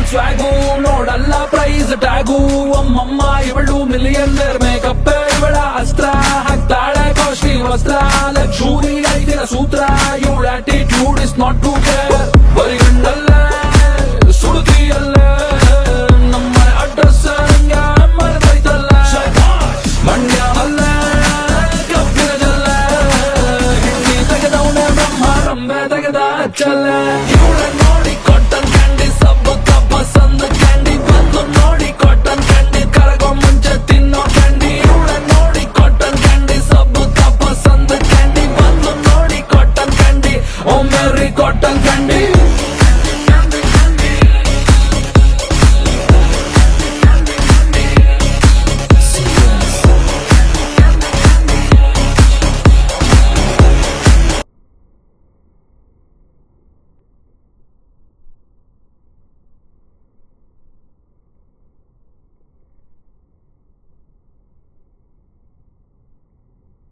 ಸ್ವಾಗು ನೋಡಲ್ಲ price tag ಅಮ್ಮಮ್ಮ ಇವಳು ಮಿಲಿಯನ್ನೇರ್ ಮೇಕಪ್ ಇವಳ ಅಸ್ತ್ರ ಹಾಕ್ತಾಳೆ ಕಾಸ್ಟ್ಲಿ ವಸ್ತ್ರ ಲಕ್ಷೂರಿ ಐದಿನ ಸೂತ್ರ ಇವಳ attitude is not to care ಬರೀ ಗಂಡಲ್ಲೇ ಸುಡುತ್ತಿಯಲ್ಲೇ ನಮ್ಮ ಅಡ್ರೆಸ್ ಮರೆತೈತಲ್ಲ ಮಂಡ್ಯ ಅಲ್ಲೇ ಕಬ್ಬಿನ ಜಲ್ಲ ಹಿಂಡಿ ತೆಗೆದವನೇ ಬ್ರಹ್ಮ ರಂಬೆ ತೆಗೆದ ಚಲ್ಲ ಇವಳನ್ನ